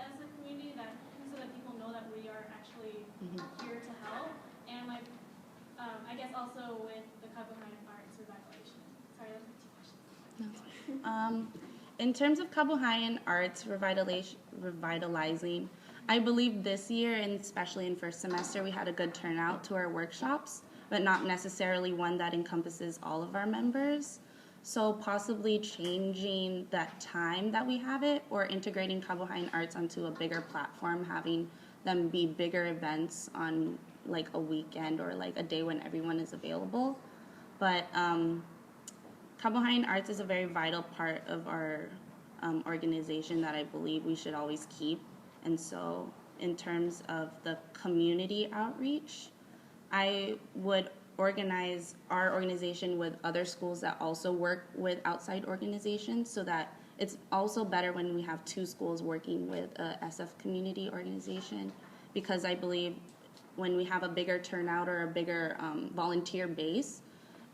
the SF community, that so that people know that we are actually here to help. And like, I guess also with the Kabuhayan Arts revitalization. Sorry, those are 2 questions. In terms of Kabuhayan Arts revitalizing, I believe this year, and especially in first semester, we had a good turnout to our workshops, but not necessarily one that encompasses all of our members. So possibly changing that time that we have it, or integrating Kabuhayan Arts onto a bigger platform, having them be bigger events on like a weekend or like a day when everyone is available. But Kabuhayan Arts is a very vital part of our organization that I believe we should always keep. And so in terms of the community outreach, I would organize our organization with other schools that also work with outside organizations, so that it's also better when we have 2 schools working with a SF community organization, because I believe when we have a bigger turnout or a bigger volunteer base,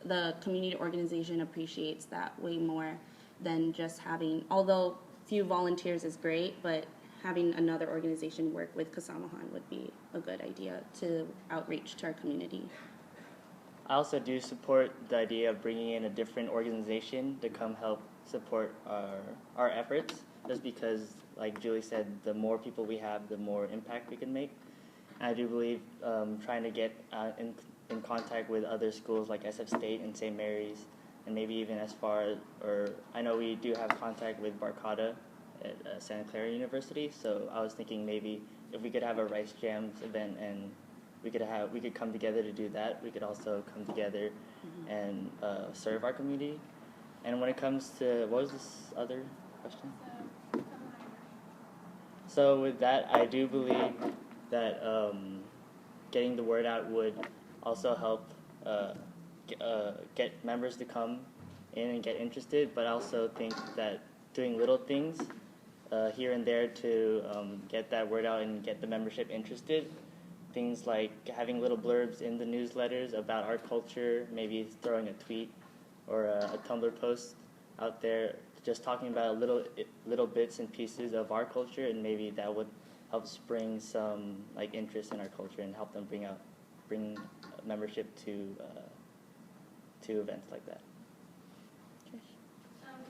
the community organization appreciates that way more than just having, although few volunteers is great, but having another organization work with Kasamahan would be a good idea to outreach to our community. I also do support the idea of bringing in a different organization to come help support our efforts, just because, like Julie said, the more people we have, the more impact we can make. And I do believe trying to get in contact with other schools like SF State and St. Mary's, and maybe even as far as, or I know we do have contact with Barcata at Santa Clara University, so I was thinking maybe if we could have a Rice Jams event and we could come together to do that, we could also come together and serve our community. And when it comes to, what was this other question? So with that, I do believe that getting the word out would also help get members to come in and get interested, but I also think that doing little things here and there to get that word out and get the membership interested, things like having little blurbs in the newsletters about our culture, maybe throwing a tweet or a Tumblr post out there, just talking about little bits and pieces of our culture, and maybe that would help spring some like interest in our culture and help them bring membership to events like that.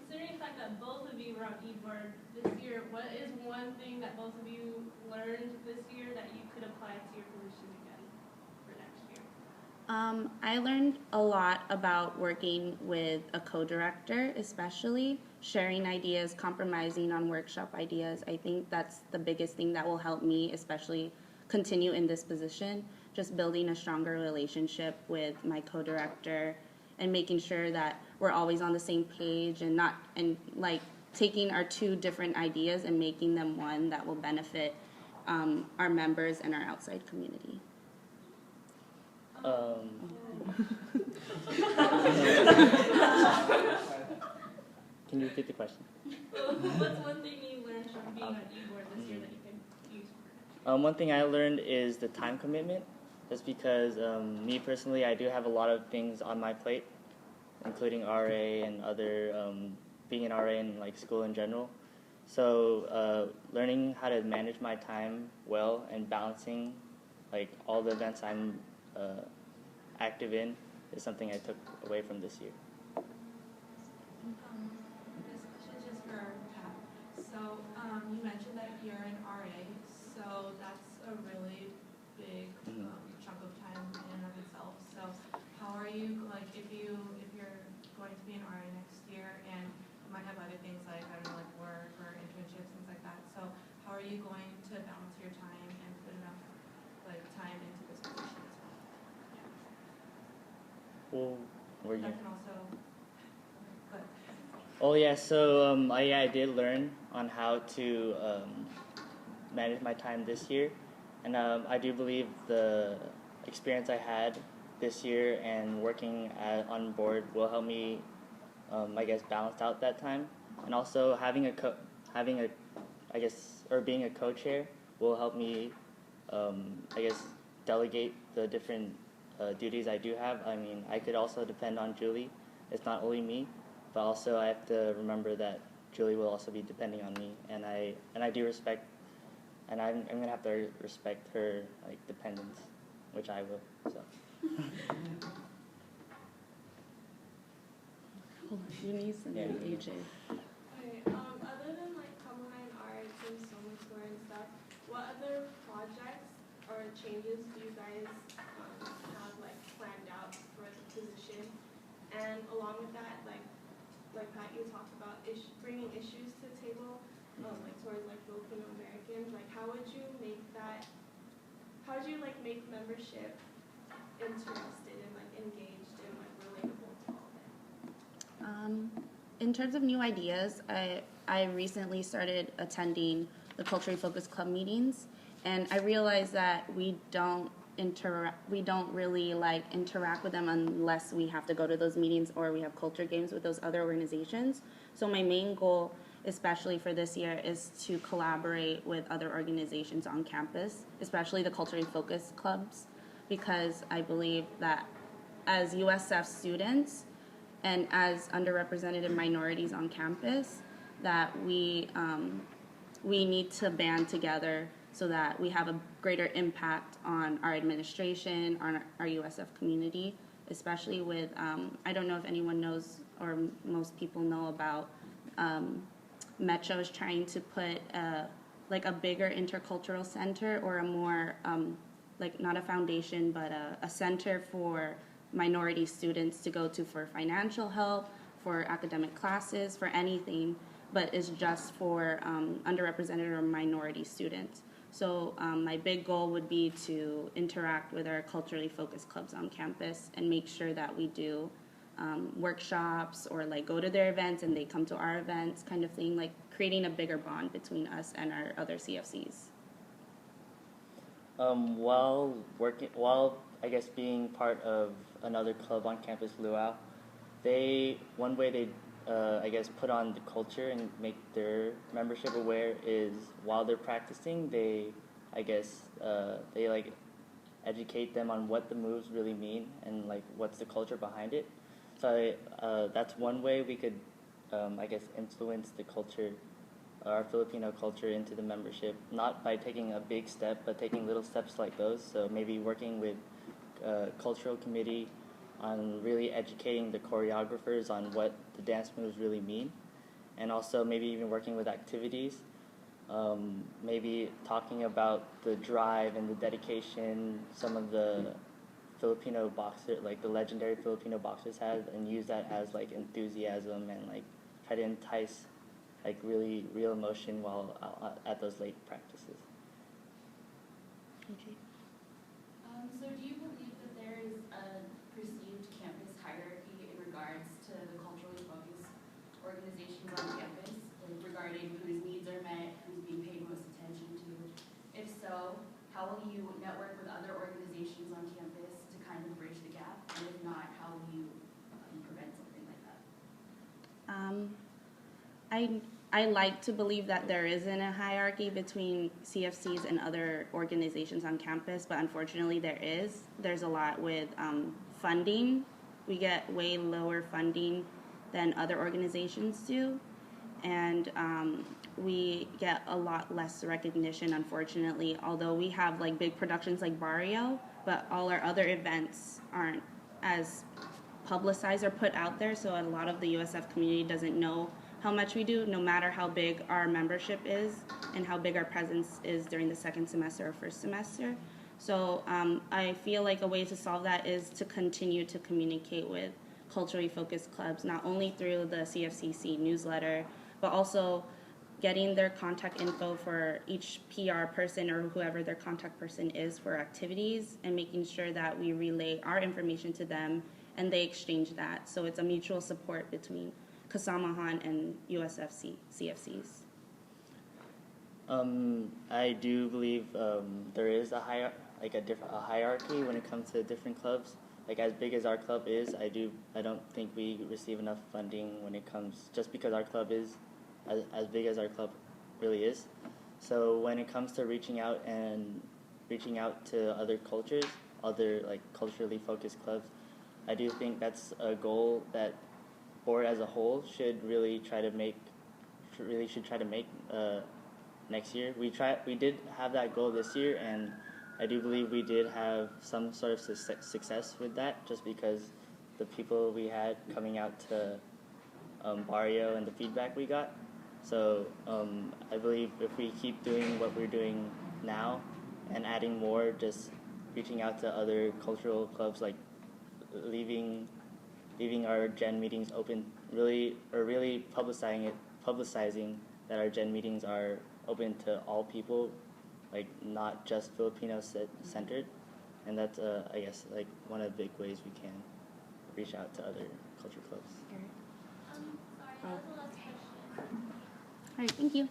Considering the fact that both of you were on eBoard this year, what is one thing that both of you learned this year that you could apply to your position again for next year? I learned a lot about working with a co-director, especially sharing ideas, compromising on workshop ideas. I think that's the biggest thing that will help me, especially continue in this position, just building a stronger relationship with my co-director and making sure that we're always on the same page and like taking our 2 different ideas and making them one that will benefit our members and our outside community. Can you repeat the question? What's one thing you learned from being on eBoard this year that you can use for next year? One thing I learned is the time commitment. Just because me personally, I do have a lot of things on my plate, including RA and other being an RA in like school in general. So learning how to manage my time well and balancing like all the events I'm active in is something I took away from this year. This question is just for Pat. So you mentioned that you're an RA, so that's a really big chunk of time in and of itself. So how are you, like, if you're going to be an RA next year and you might have other things like, I don't know, like work or internships, things like that. So how are you going to balance your time and put enough like time into this position as well? Well, that can also, but oh yeah, so I did learn on how to manage my time this year, and I do believe the experience I had this year and working on board will help me, I guess, balance out that time, and also being a co-chair will help me, I guess, delegate the different duties I do have. I mean, I could also depend on Julie. It's not only me, but also I have to remember that Julie will also be depending on me, and I do respect and I'm gonna have to respect her like dependence, which I will. So. Hold on, Eunice and then AJ. Okay, other than like Combine Arts and Summer Store and stuff, what other projects or changes do you guys have like planned out for the position? And along with that, like Pat, you talked about bringing issues to the table, like towards like Filipino Americans. Like, how would you make that? How would you like make membership interested and like engaged and like relatable to all of it? In terms of new ideas, I recently started attending the culturally focused club meetings, and I realized that we don't really like interact with them unless we have to go to those meetings or we have culture games with those other organizations. So my main goal, especially for this year, is to collaborate with other organizations on campus, especially the culturally focused clubs, because I believe that as USF students and as underrepresented minorities on campus, that we need to band together so that we have a greater impact on our administration, on our USF community, especially with, I don't know if anyone knows or most people know about, Metro is trying to put like a bigger intercultural center or a more, like not a foundation, but a center for minority students to go to for financial help, for academic classes, for anything, but is just for underrepresented or minority students. So my big goal would be to interact with our culturally focused clubs on campus and make sure that we do workshops or like go to their events and they come to our events, kind of thing, like creating a bigger bond between us and our other CFCs. While I guess being part of another club on campus, Luau, one way they I guess put on the culture and make their membership aware is while they're practicing, they like educate them on what the moves really mean and like what's the culture behind it. So that's one way we could I guess influence the culture, our Filipino culture, into the membership, not by taking a big step, but taking little steps like those. So maybe working with cultural committee on really educating the choreographers on what the dance moves really mean, and also maybe even working with activities, maybe talking about the drive and the dedication some of the Filipino boxers, like the legendary Filipino boxers, have, and use that as like enthusiasm and like try to entice like really real emotion while at those late practices. Okay. So do you believe that there is a perceived campus hierarchy in regards to the culturally focused organizations on campus, like regarding whose needs are met, who's being paid most attention to? If so, how will you network with other organizations on campus to kind of bridge the gap? And if not, how will you prevent something like that? I like to believe that there isn't a hierarchy between CFCs and other organizations on campus, but unfortunately there is. There's a lot with funding. We get way lower funding than other organizations do, and we get a lot less recognition, unfortunately, although we have like big productions like Barrio, but all our other events aren't as publicized or put out there, so a lot of the USF community doesn't know how much we do, no matter how big our membership is and how big our presence is during the second semester or first semester. So I feel like a way to solve that is to continue to communicate with culturally focused clubs, not only through the CFCC newsletter, but also getting their contact info for each PR person or whoever their contact person is for activities, and making sure that we relay our information to them and they exchange that. So it's a mutual support between Kasamahan and USF CFCs. I do believe there is a hierarchy when it comes to different clubs. Like as big as our club is, I don't think we receive enough funding when it comes, just because our club is as big as our club really is. So when it comes to reaching out to other cultures, other like culturally focused clubs, I do think that's a goal that board as a whole should really try to make next year. We did have that goal this year, and I do believe we did have some sort of success with that, just because the people we had coming out to Barrio and the feedback we got. So I believe if we keep doing what we're doing now and adding more, just reaching out to other cultural clubs, like leaving our Gen meetings open, really publicizing that our Gen meetings are open to all people, like not just Filipino centered, and that's I guess like one of the big ways we can reach out to other culture clubs. Sorry, that was the last question. All right, thank you.